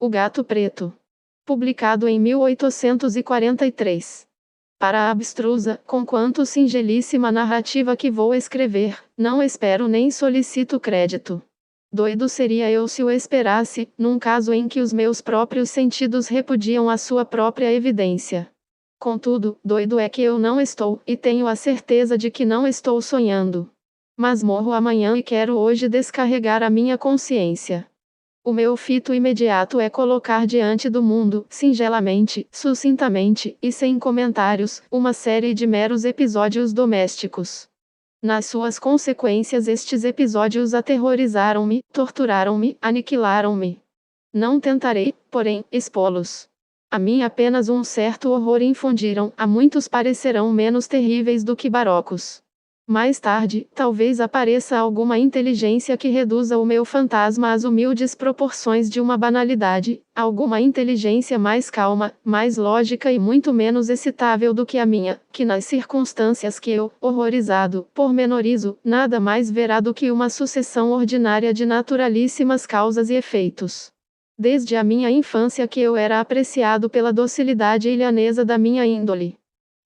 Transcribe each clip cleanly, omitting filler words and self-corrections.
O Gato Preto. Publicado em 1843. Para a abstrusa, conquanto singelíssima narrativa que vou escrever, não espero nem solicito crédito. Doido seria eu se o esperasse, num caso em que os meus próprios sentidos repudiam a sua própria evidência. Contudo, doido é que eu não estou, e tenho a certeza de que não estou sonhando. Mas morro amanhã e quero hoje descarregar a minha consciência. O meu fito imediato é colocar diante do mundo, singelamente, sucintamente, e sem comentários, uma série de meros episódios domésticos. Nas suas consequências, estes episódios aterrorizaram-me, torturaram-me, aniquilaram-me. Não tentarei, porém, expô-los. A mim apenas um certo horror infundiram, a muitos parecerão menos terríveis do que barocos. Mais tarde, talvez apareça alguma inteligência que reduza o meu fantasma às humildes proporções de uma banalidade, alguma inteligência mais calma, mais lógica e muito menos excitável do que a minha, que nas circunstâncias que eu, horrorizado, pormenorizo, nada mais verá do que uma sucessão ordinária de naturalíssimas causas e efeitos. Desde a minha infância que eu era apreciado pela docilidade e lhaneza da minha índole.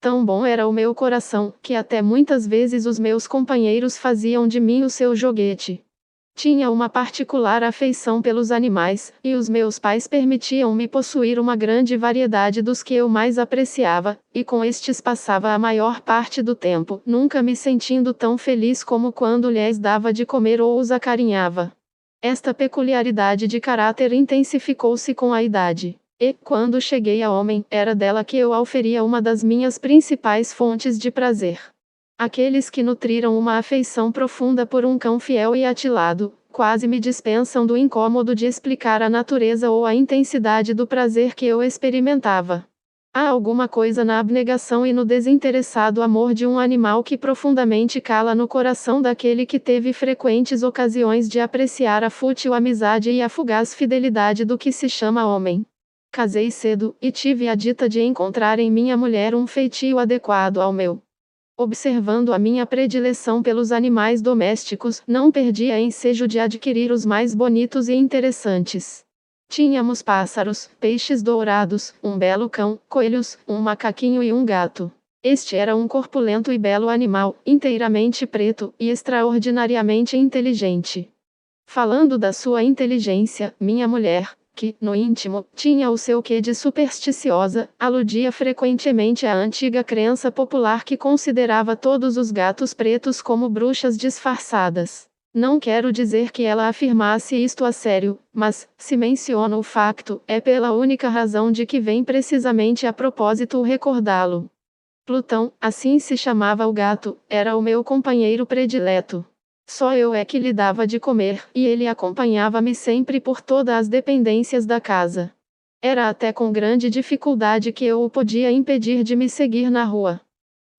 Tão bom era o meu coração, que até muitas vezes os meus companheiros faziam de mim o seu joguete. Tinha uma particular afeição pelos animais, e os meus pais permitiam-me possuir uma grande variedade dos que eu mais apreciava, e com estes passava a maior parte do tempo, nunca me sentindo tão feliz como quando lhes dava de comer ou os acarinhava. Esta peculiaridade de caráter intensificou-se com a idade. E, quando cheguei a homem, era dela que eu auferia uma das minhas principais fontes de prazer. Aqueles que nutriram uma afeição profunda por um cão fiel e atilado, quase me dispensam do incômodo de explicar a natureza ou a intensidade do prazer que eu experimentava. Há alguma coisa na abnegação e no desinteressado amor de um animal que profundamente cala no coração daquele que teve frequentes ocasiões de apreciar a fútil amizade e a fugaz fidelidade do que se chama homem. Casei cedo, e tive a dita de encontrar em minha mulher um feitio adequado ao meu. Observando a minha predileção pelos animais domésticos, não perdi a ensejo de adquirir os mais bonitos e interessantes. Tínhamos pássaros, peixes dourados, um belo cão, coelhos, um macaquinho e um gato. Este era um corpulento e belo animal, inteiramente preto, e extraordinariamente inteligente. Falando da sua inteligência, minha mulher, que, no íntimo, tinha o seu quê de supersticiosa, aludia frequentemente à antiga crença popular que considerava todos os gatos pretos como bruxas disfarçadas. Não quero dizer que ela afirmasse isto a sério, mas, se menciono o facto, é pela única razão de que vem precisamente a propósito o recordá-lo. Plutão, assim se chamava o gato, era o meu companheiro predileto. Só eu é que lhe dava de comer, e ele acompanhava-me sempre por todas as dependências da casa. Era até com grande dificuldade que eu o podia impedir de me seguir na rua.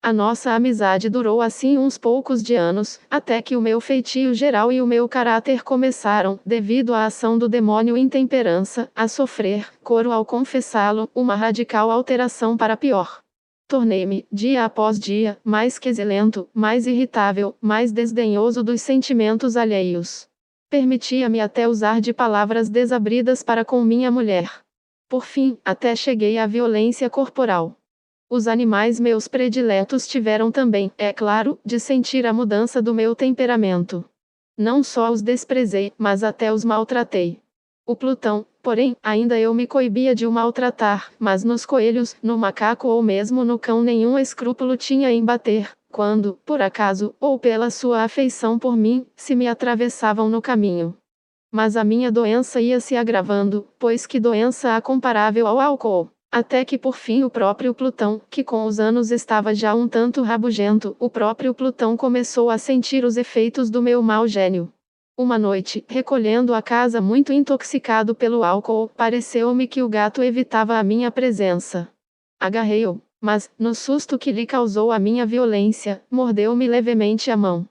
A nossa amizade durou assim uns poucos de anos, até que o meu feitio geral e o meu caráter começaram, devido à ação do demônio intemperança, a sofrer, coro ao confessá-lo, uma radical alteração para pior. Tornei-me, dia após dia, mais quesilento, mais irritável, mais desdenhoso dos sentimentos alheios. Permitia-me até usar de palavras desabridas para com minha mulher. Por fim, até cheguei à violência corporal. Os animais meus prediletos tiveram também, é claro, de sentir a mudança do meu temperamento. Não só os desprezei, mas até os maltratei. O Plutão, porém, ainda eu me coibia de o maltratar, mas nos coelhos, no macaco ou mesmo no cão nenhum escrúpulo tinha em bater, quando, por acaso, ou pela sua afeição por mim, se me atravessavam no caminho. Mas a minha doença ia se agravando, pois que doença há comparável ao álcool? Até que por fim o próprio Plutão, que com os anos estava já um tanto rabugento, o próprio Plutão começou a sentir os efeitos do meu mau gênio. Uma noite, recolhendo a casa muito intoxicado pelo álcool, pareceu-me que o gato evitava a minha presença. Agarrei-o, mas, no susto que lhe causou a minha violência, mordeu-me levemente a mão.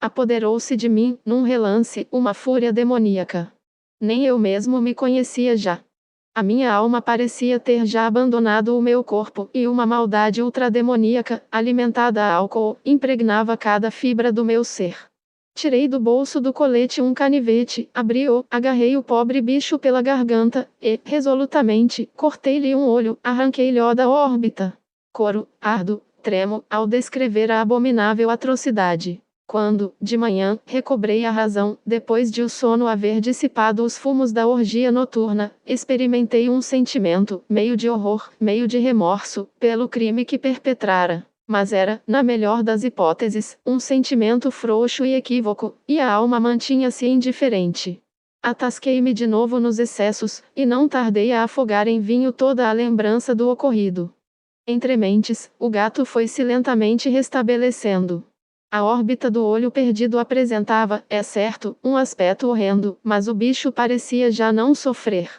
Apoderou-se de mim, num relance, uma fúria demoníaca. Nem eu mesmo me conhecia já. A minha alma parecia ter já abandonado o meu corpo, e uma maldade ultrademoníaca, alimentada a álcool, impregnava cada fibra do meu ser. Tirei do bolso do colete um canivete, abri-o, agarrei o pobre bicho pela garganta, e, resolutamente, cortei-lhe um olho, arranquei-lhe da órbita. Coro, ardo, tremo, ao descrever a abominável atrocidade. Quando, de manhã, recobrei a razão, depois de o sono haver dissipado os fumos da orgia noturna, experimentei um sentimento, meio de horror, meio de remorso, pelo crime que perpetrara. Mas era, na melhor das hipóteses, um sentimento frouxo e equívoco, e a alma mantinha-se indiferente. Atasquei-me de novo nos excessos, e não tardei a afogar em vinho toda a lembrança do ocorrido. Entre mentes, o gato foi-se lentamente restabelecendo. A órbita do olho perdido apresentava, é certo, um aspecto horrendo, mas o bicho parecia já não sofrer.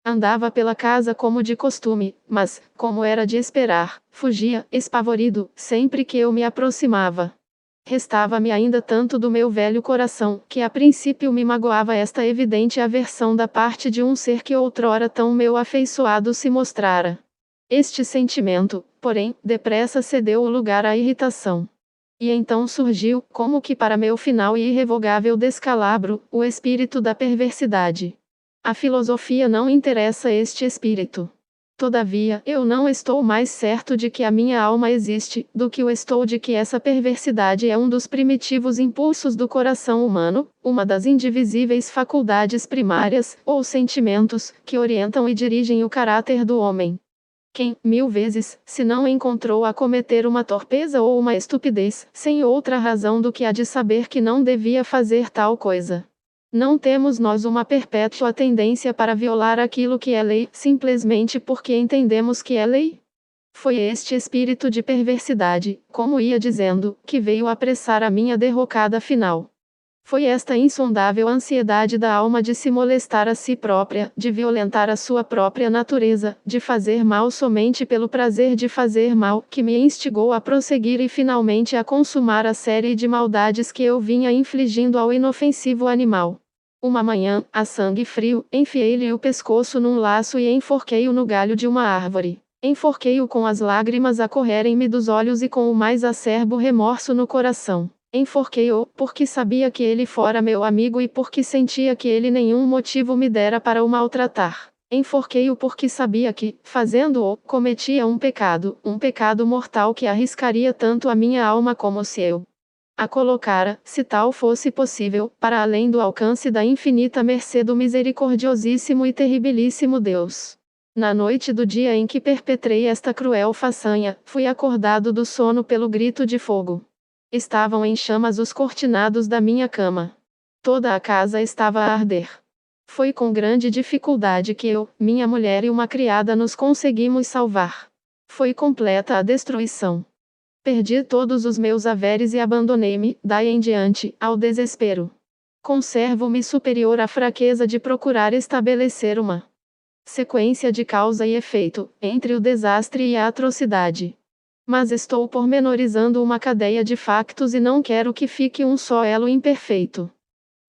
Andava pela casa como de costume, mas, como era de esperar, fugia, espavorido, sempre que eu me aproximava. Restava-me ainda tanto do meu velho coração, que a princípio me magoava esta evidente aversão da parte de um ser que outrora tão meu afeiçoado se mostrara. Este sentimento, porém, depressa cedeu o lugar à irritação. E então surgiu, como que para meu final e irrevogável descalabro, o espírito da perversidade. A filosofia não interessa este espírito. Todavia, eu não estou mais certo de que a minha alma existe, do que o estou de que essa perversidade é um dos primitivos impulsos do coração humano, uma das indivisíveis faculdades primárias, ou sentimentos, que orientam e dirigem o caráter do homem. Quem, 1000 vezes, se não encontrou a cometer uma torpeza ou uma estupidez, sem outra razão do que a de saber que não devia fazer tal coisa? Não temos nós uma perpétua tendência para violar aquilo que é lei, simplesmente porque entendemos que é lei? Foi este espírito de perversidade, como ia dizendo, que veio apressar a minha derrocada final. Foi esta insondável ansiedade da alma de se molestar a si própria, de violentar a sua própria natureza, de fazer mal somente pelo prazer de fazer mal, que me instigou a prosseguir e finalmente a consumar a série de maldades que eu vinha infligindo ao inofensivo animal. Uma manhã, a sangue frio, enfiei-lhe o pescoço num laço e enforquei-o no galho de uma árvore. Enforquei-o com as lágrimas a correrem-me dos olhos e com o mais acerbo remorso no coração. Enforquei-o, porque sabia que ele fora meu amigo e porque sentia que ele nenhum motivo me dera para o maltratar. Enforquei-o porque sabia que, fazendo-o, cometia um pecado mortal que arriscaria tanto a minha alma como se eu a colocara, se tal fosse possível, para além do alcance da infinita mercê do misericordiosíssimo e terribilíssimo Deus. Na noite do dia em que perpetrei esta cruel façanha, fui acordado do sono pelo grito de fogo. Estavam em chamas os cortinados da minha cama. Toda a casa estava a arder. Foi com grande dificuldade que eu, minha mulher e uma criada nos conseguimos salvar. Foi completa a destruição. Perdi todos os meus haveres e abandonei-me, daí em diante, ao desespero. Conservo-me superior à fraqueza de procurar estabelecer uma sequência de causa e efeito, entre o desastre e a atrocidade. Mas estou pormenorizando uma cadeia de factos e não quero que fique um só elo imperfeito.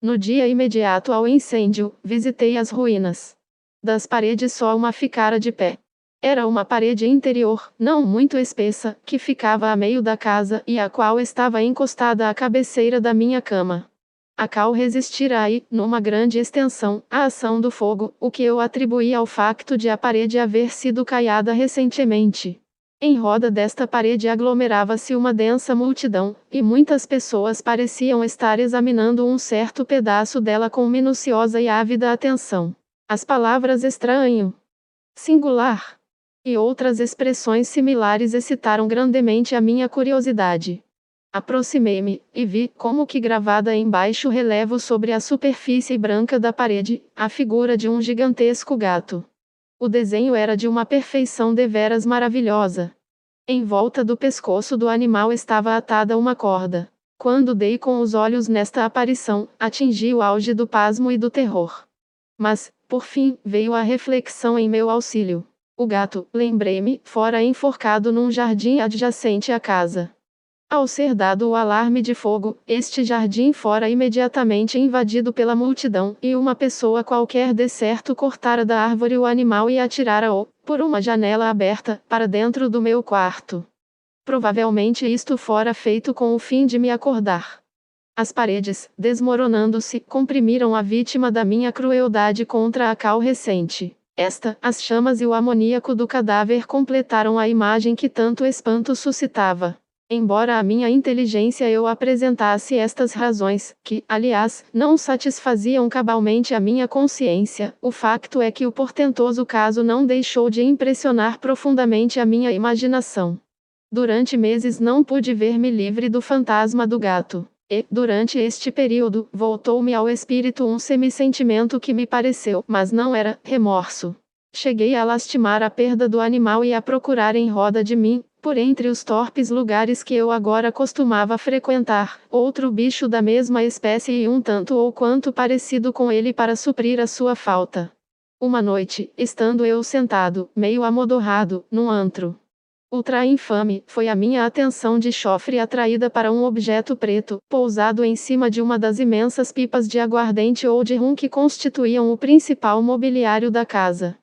No dia imediato ao incêndio, visitei as ruínas. Das paredes só uma ficara de pé. Era uma parede interior, não muito espessa, que ficava a meio da casa e a qual estava encostada à cabeceira da minha cama. A qual resistira aí, numa grande extensão, à ação do fogo, o que eu atribuí ao facto de a parede haver sido caiada recentemente. Em roda desta parede aglomerava-se uma densa multidão, e muitas pessoas pareciam estar examinando um certo pedaço dela com minuciosa e ávida atenção. As palavras estranho, singular e outras expressões similares excitaram grandemente a minha curiosidade. Aproximei-me, e vi, como que gravada em baixo relevo sobre a superfície branca da parede, a figura de um gigantesco gato. O desenho era de uma perfeição deveras maravilhosa. Em volta do pescoço do animal estava atada uma corda. Quando dei com os olhos nesta aparição, atingi o auge do pasmo e do terror. Mas, por fim, veio a reflexão em meu auxílio. O gato, lembrei-me, fora enforcado num jardim adjacente à casa. Ao ser dado o alarme de fogo, este jardim fora imediatamente invadido pela multidão, e uma pessoa qualquer de certo cortara da árvore o animal e atirara-o, por uma janela aberta, para dentro do meu quarto. Provavelmente isto fora feito com o fim de me acordar. As paredes, desmoronando-se, comprimiram a vítima da minha crueldade contra a cal recente. As chamas e o amoníaco do cadáver completaram a imagem que tanto espanto suscitava. Embora a minha inteligência eu apresentasse estas razões, que, aliás, não satisfaziam cabalmente a minha consciência, o facto é que o portentoso caso não deixou de impressionar profundamente a minha imaginação. Durante meses não pude ver-me livre do fantasma do gato. E, durante este período, voltou-me ao espírito um semissentimento que me pareceu, mas não era, remorso. Cheguei a lastimar a perda do animal e a procurar em roda de mim, por entre os torpes lugares que eu agora costumava frequentar, outro bicho da mesma espécie e um tanto ou quanto parecido com ele para suprir a sua falta. Uma noite, estando eu sentado, meio amodorrado, num antro ultra infame, foi a minha atenção de chofre atraída para um objeto preto, pousado em cima de uma das imensas pipas de aguardente ou de rum que constituíam o principal mobiliário da casa.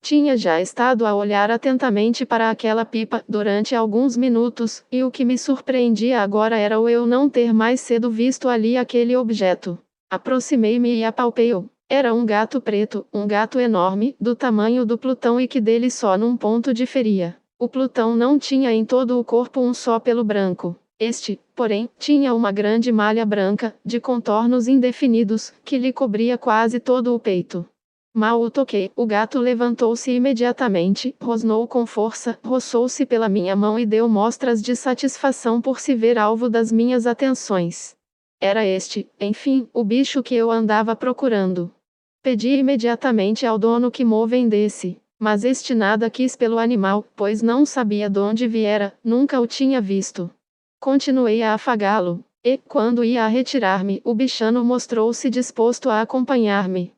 Tinha já estado a olhar atentamente para aquela pipa durante alguns minutos, e o que me surpreendia agora era o eu não ter mais cedo visto ali aquele objeto. Aproximei-me e apalpei-o. Era um gato preto, um gato enorme, do tamanho do Plutão e que dele só num ponto diferia. O Plutão não tinha em todo o corpo um só pelo branco. Este, porém, tinha uma grande malha branca, de contornos indefinidos, que lhe cobria quase todo o peito. Mal o toquei, o gato levantou-se imediatamente, rosnou com força, roçou-se pela minha mão e deu mostras de satisfação por se ver alvo das minhas atenções. Era este, enfim, o bicho que eu andava procurando. Pedi imediatamente ao dono que mo vendesse. Mas este nada quis pelo animal, pois não sabia de onde viera, nunca o tinha visto. Continuei a afagá-lo, e, quando ia a retirar-me, o bichano mostrou-se disposto a acompanhar-me.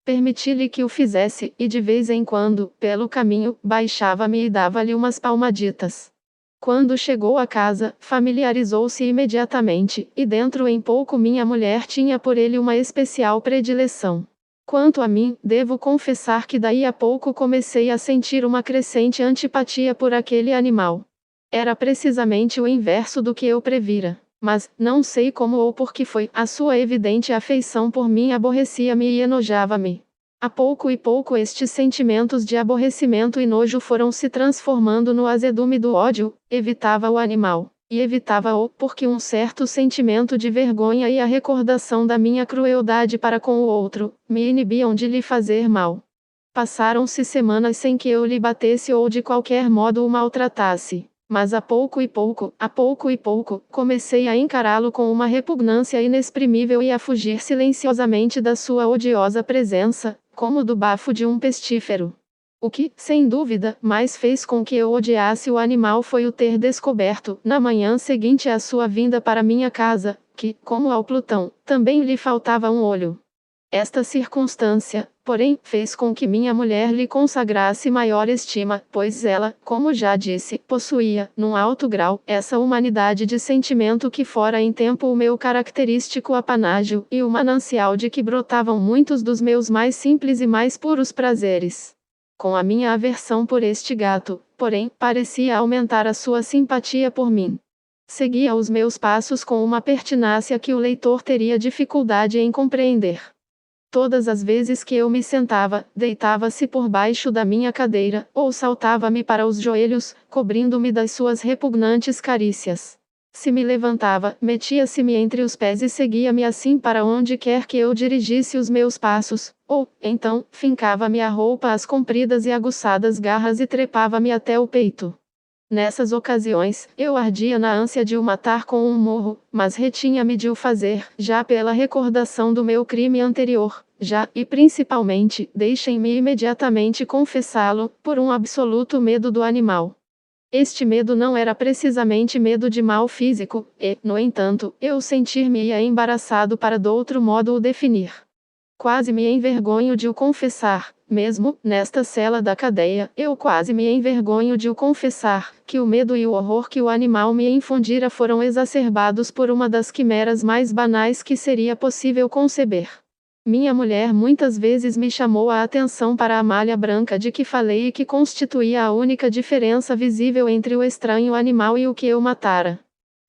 Permiti-lhe que o fizesse, e de vez em quando, pelo caminho, baixava-me e dava-lhe umas palmaditas. Quando chegou a casa, familiarizou-se imediatamente, e dentro em pouco minha mulher tinha por ele uma especial predileção. Quanto a mim, devo confessar que daí a pouco comecei a sentir uma crescente antipatia por aquele animal. Era precisamente o inverso do que eu previra. Mas, não sei como ou por que foi, a sua evidente afeição por mim aborrecia-me e enojava-me. A pouco e pouco estes sentimentos de aborrecimento e nojo foram se transformando no azedume do ódio. Evitava o animal. E evitava-o, porque um certo sentimento de vergonha e a recordação da minha crueldade para com o outro, me inibiam de lhe fazer mal. Passaram-se semanas sem que eu lhe batesse ou de qualquer modo o maltratasse. Mas a pouco e pouco, comecei a encará-lo com uma repugnância inexprimível e a fugir silenciosamente da sua odiosa presença, como do bafo de um pestífero. O que, sem dúvida, mais fez com que eu odiasse o animal foi o ter descoberto, na manhã seguinte à sua vinda para minha casa, que, como ao Plutão, também lhe faltava um olho. Esta circunstância, porém, fez com que minha mulher lhe consagrasse maior estima, pois ela, como já disse, possuía, num alto grau, essa humanidade de sentimento que fora em tempo o meu característico apanágio, e o manancial de que brotavam muitos dos meus mais simples e mais puros prazeres. Com a minha aversão por este gato, porém, parecia aumentar a sua simpatia por mim. Seguia os meus passos com uma pertinácia que o leitor teria dificuldade em compreender. Todas as vezes que eu me sentava, deitava-se por baixo da minha cadeira, ou saltava-me para os joelhos, cobrindo-me das suas repugnantes carícias. Se me levantava, metia-se-me entre os pés e seguia-me assim para onde quer que eu dirigisse os meus passos, ou, então, fincava-me a roupa às compridas e aguçadas garras e trepava-me até o peito. Nessas ocasiões, eu ardia na ânsia de o matar com um murro, mas retinha-me de o fazer, já pela recordação do meu crime anterior, já, e principalmente, deixem-me imediatamente confessá-lo, por um absoluto medo do animal. Este medo não era precisamente medo de mal físico, e, no entanto, eu sentir-me-ia embaraçado para do outro modo o definir. Quase me envergonho de o confessar, mesmo, nesta cela da cadeia, eu quase me envergonho de o confessar, que o medo e o horror que o animal me infundira foram exacerbados por uma das quimeras mais banais que seria possível conceber. Minha mulher muitas vezes me chamou a atenção para a malha branca de que falei e que constituía a única diferença visível entre o estranho animal e o que eu matara.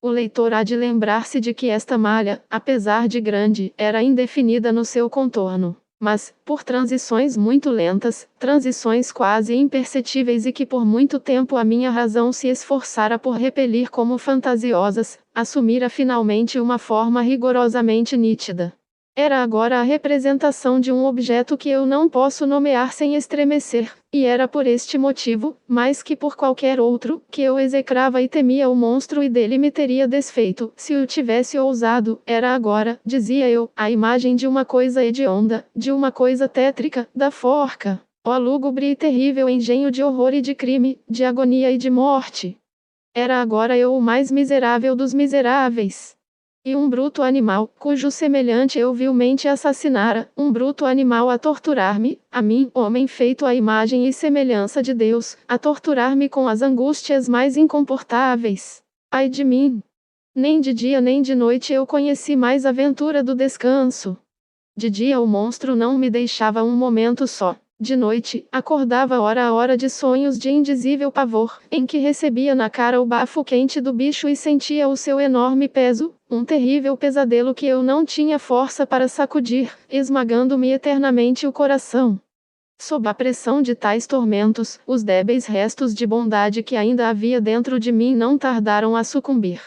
O leitor há de lembrar-se de que esta malha, apesar de grande, era indefinida no seu contorno. Mas, por transições muito lentas, transições quase imperceptíveis e que por muito tempo a minha razão se esforçara por repelir como fantasiosas, assumira finalmente uma forma rigorosamente nítida. Era agora a representação de um objeto que eu não posso nomear sem estremecer, e era por este motivo, mais que por qualquer outro, que eu execrava e temia o monstro e dele me teria desfeito, se o tivesse ousado. Era agora, dizia eu, a imagem de uma coisa hedionda, de uma coisa tétrica, da forca. Ó lúgubre e terrível engenho de horror e de crime, de agonia e de morte! Era agora eu o mais miserável dos miseráveis. E um bruto animal, cujo semelhante eu vilmente assassinara, um bruto animal a torturar-me, a mim, homem feito à imagem e semelhança de Deus, a torturar-me com as angústias mais incomportáveis. Ai de mim! Nem de dia nem de noite eu conheci mais a ventura do descanso. De dia o monstro não me deixava um momento só. De noite, acordava hora a hora de sonhos de indizível pavor, em que recebia na cara o bafo quente do bicho e sentia o seu enorme peso, um terrível pesadelo que eu não tinha força para sacudir, esmagando-me eternamente o coração. Sob a pressão de tais tormentos, os débeis restos de bondade que ainda havia dentro de mim não tardaram a sucumbir.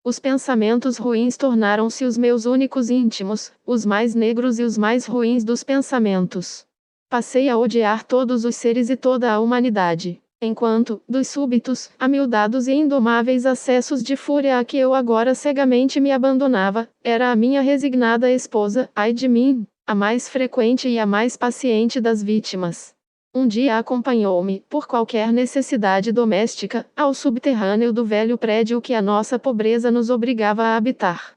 Os pensamentos ruins tornaram-se os meus únicos íntimos, os mais negros e os mais ruins dos pensamentos. Passei a odiar todos os seres e toda a humanidade, enquanto, dos súbitos, amildados e indomáveis acessos de fúria a que eu agora cegamente me abandonava, era a minha resignada esposa, ai de mim, a mais frequente e a mais paciente das vítimas. Um dia acompanhou-me, por qualquer necessidade doméstica, ao subterrâneo do velho prédio que a nossa pobreza nos obrigava a habitar.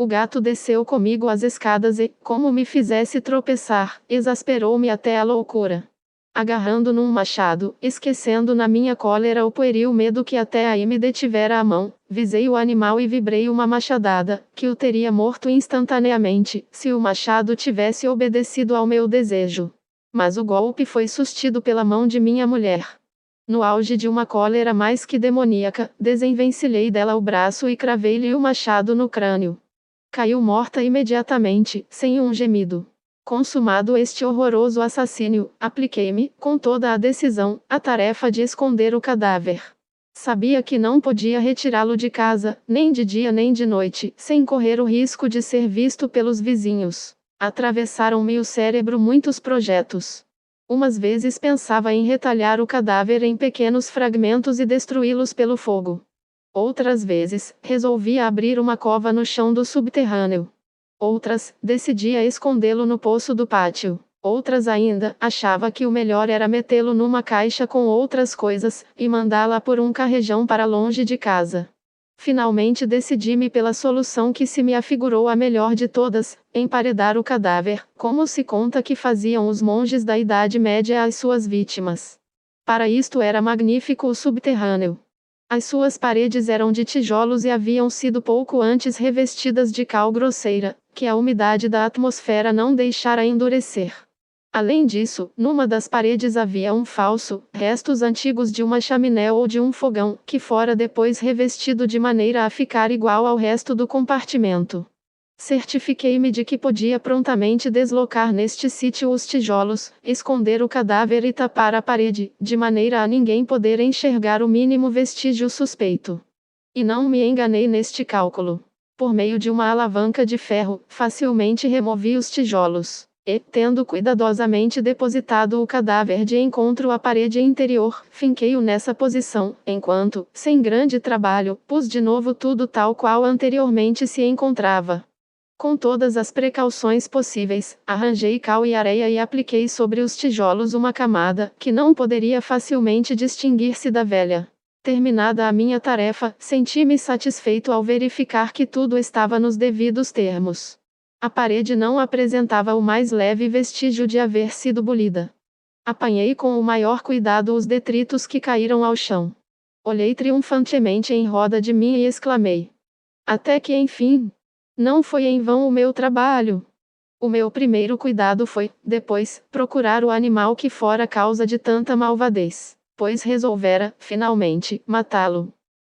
O gato desceu comigo as escadas e, como me fizesse tropeçar, exasperou-me até a loucura. Agarrando num machado, esquecendo na minha cólera o pueril medo que até aí me detivera a mão, visei o animal e vibrei uma machadada, que o teria morto instantaneamente, se o machado tivesse obedecido ao meu desejo. Mas o golpe foi sustido pela mão de minha mulher. No auge de uma cólera mais que demoníaca, desenvencilhei dela o braço e cravei-lhe o machado no crânio. Caiu morta imediatamente, sem um gemido. Consumado este horroroso assassínio, apliquei-me, com toda a decisão, à tarefa de esconder o cadáver. Sabia que não podia retirá-lo de casa, nem de dia nem de noite, sem correr o risco de ser visto pelos vizinhos. Atravessaram-me o cérebro muitos projetos. Umas vezes pensava em retalhar o cadáver em pequenos fragmentos e destruí-los pelo fogo. Outras vezes, resolvia abrir uma cova no chão do subterrâneo. Outras, decidia escondê-lo no poço do pátio. Outras ainda, achava que o melhor era metê-lo numa caixa com outras coisas, e mandá-la por um carrejão para longe de casa. Finalmente decidi-me pela solução que se me afigurou a melhor de todas, emparedar o cadáver, como se conta que faziam os monges da Idade Média às suas vítimas. Para isto era magnífico o subterrâneo. As suas paredes eram de tijolos e haviam sido pouco antes revestidas de cal grosseira, que a umidade da atmosfera não deixara endurecer. Além disso, numa das paredes havia um falso, restos antigos de uma chaminé ou de um fogão, que fora depois revestido de maneira a ficar igual ao resto do compartimento. Certifiquei-me de que podia prontamente deslocar neste sítio os tijolos, esconder o cadáver e tapar a parede, de maneira a ninguém poder enxergar o mínimo vestígio suspeito. E não me enganei neste cálculo. Por meio de uma alavanca de ferro, facilmente removi os tijolos, e, tendo cuidadosamente depositado o cadáver de encontro à parede interior, finquei-o nessa posição, enquanto, sem grande trabalho, pus de novo tudo tal qual anteriormente se encontrava. Com todas as precauções possíveis, arranjei cal e areia e apliquei sobre os tijolos uma camada, que não poderia facilmente distinguir-se da velha. Terminada a minha tarefa, senti-me satisfeito ao verificar que tudo estava nos devidos termos. A parede não apresentava o mais leve vestígio de haver sido bolida. Apanhei com o maior cuidado os detritos que caíram ao chão. Olhei triunfantemente em roda de mim e exclamei: até que enfim! Não foi em vão o meu trabalho. O meu primeiro cuidado foi, depois, procurar o animal que fora causa de tanta malvadez, pois resolvera, finalmente, matá-lo.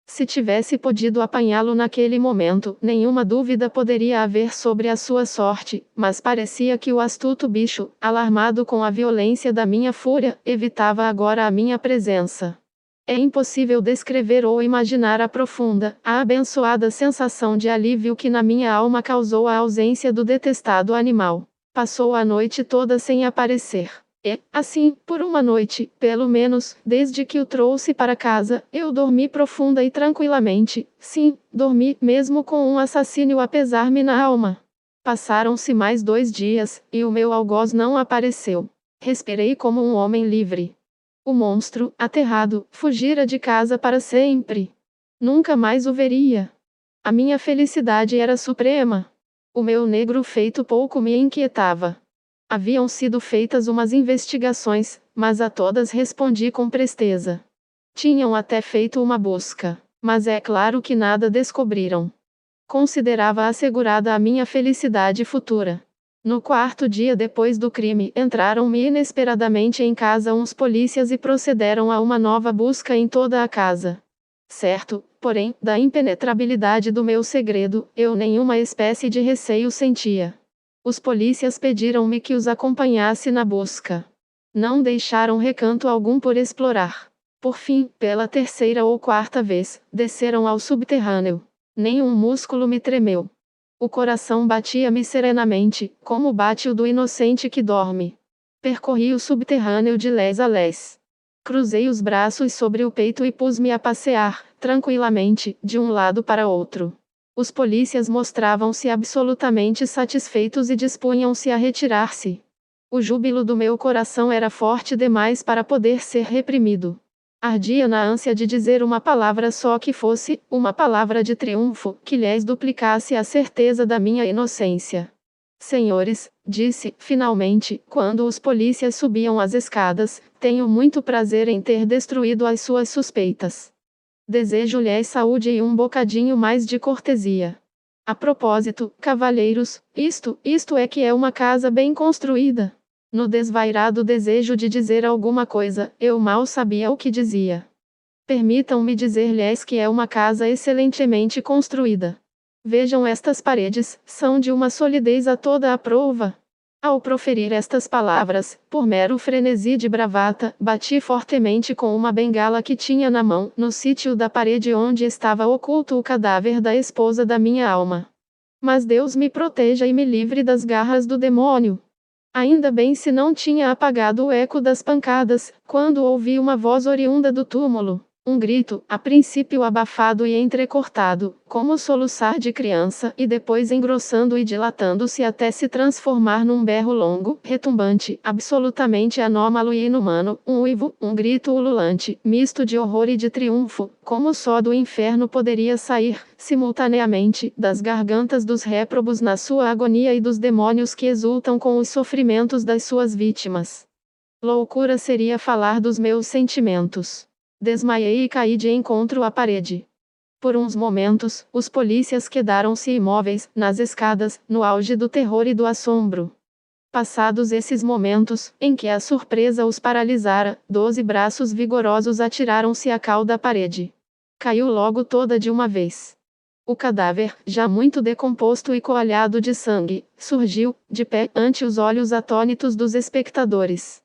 Se tivesse podido apanhá-lo naquele momento, nenhuma dúvida poderia haver sobre a sua sorte, mas parecia que o astuto bicho, alarmado com a violência da minha fúria, evitava agora a minha presença. É impossível descrever ou imaginar a profunda, a abençoada sensação de alívio que na minha alma causou a ausência do detestado animal. Passou a noite toda sem aparecer. E, assim, por uma noite, pelo menos, desde que o trouxe para casa, eu dormi profunda e tranquilamente. Sim, dormi, mesmo com um assassínio a pesar-me na alma. Passaram-se mais 2 dias, e o meu algoz não apareceu. Respirei como um homem livre. O monstro, aterrado, fugira de casa para sempre. Nunca mais o veria. A minha felicidade era suprema. O meu negro feito pouco me inquietava. Haviam sido feitas umas investigações, mas a todas respondi com presteza. Tinham até feito uma busca, mas é claro que nada descobriram. Considerava assegurada a minha felicidade futura. No 4º dia depois do crime, entraram-me inesperadamente em casa uns polícias e procederam a uma nova busca em toda a casa. Certo, porém, da impenetrabilidade do meu segredo, eu nenhuma espécie de receio sentia. Os polícias pediram-me que os acompanhasse na busca. Não deixaram recanto algum por explorar. Por fim, pela 3ª ou 4ª vez, desceram ao subterrâneo. Nenhum músculo me tremeu. O coração batia-me serenamente, como bate o do inocente que dorme. Percorri o subterrâneo de lés a lés. Cruzei os braços sobre o peito e pus-me a passear, tranquilamente, de um lado para outro. Os polícias mostravam-se absolutamente satisfeitos e dispunham-se a retirar-se. O júbilo do meu coração era forte demais para poder ser reprimido. Ardia na ânsia de dizer uma palavra só que fosse, uma palavra de triunfo, que lhes duplicasse a certeza da minha inocência. Senhores, disse, finalmente, quando os polícias subiam as escadas, tenho muito prazer em ter destruído as suas suspeitas. Desejo-lhes saúde e um bocadinho mais de cortesia. A propósito, cavalheiros, isto é que é uma casa bem construída. No desvairado desejo de dizer alguma coisa, eu mal sabia o que dizia. Permitam-me dizer-lhes que é uma casa excelentemente construída. Vejam estas paredes, são de uma solidez a toda a prova. Ao proferir estas palavras, por mero frenesi de bravata, bati fortemente com uma bengala que tinha na mão, no sítio da parede onde estava oculto o cadáver da esposa da minha alma. Mas Deus me proteja e me livre das garras do demônio. Ainda bem se não tinha apagado o eco das pancadas, quando ouvi uma voz oriunda do túmulo. Um grito, a princípio abafado e entrecortado, como o soluçar de criança, e depois engrossando e dilatando-se até se transformar num berro longo, retumbante, absolutamente anômalo e inumano, um uivo, um grito ululante, misto de horror e de triunfo, como só do inferno poderia sair, simultaneamente, das gargantas dos réprobos na sua agonia e dos demônios que exultam com os sofrimentos das suas vítimas. Loucura seria falar dos meus sentimentos. Desmaiei e caí de encontro à parede. Por uns momentos, os polícias quedaram-se imóveis, nas escadas, no auge do terror e do assombro. Passados esses momentos, em que a surpresa os paralisara, 12 braços vigorosos atiraram-se à cauda parede. Caiu logo toda de uma vez. O cadáver, já muito decomposto e coalhado de sangue, surgiu, de pé, ante os olhos atônitos dos espectadores.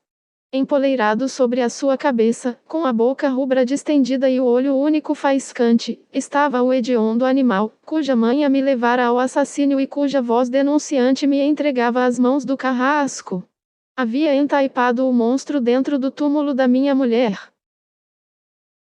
Empoleirado sobre a sua cabeça, com a boca rubra distendida e o olho único faiscante, estava o hediondo animal, cuja manha me levara ao assassínio e cuja voz denunciante me entregava às mãos do carrasco. Havia entaipado o monstro dentro do túmulo da minha mulher.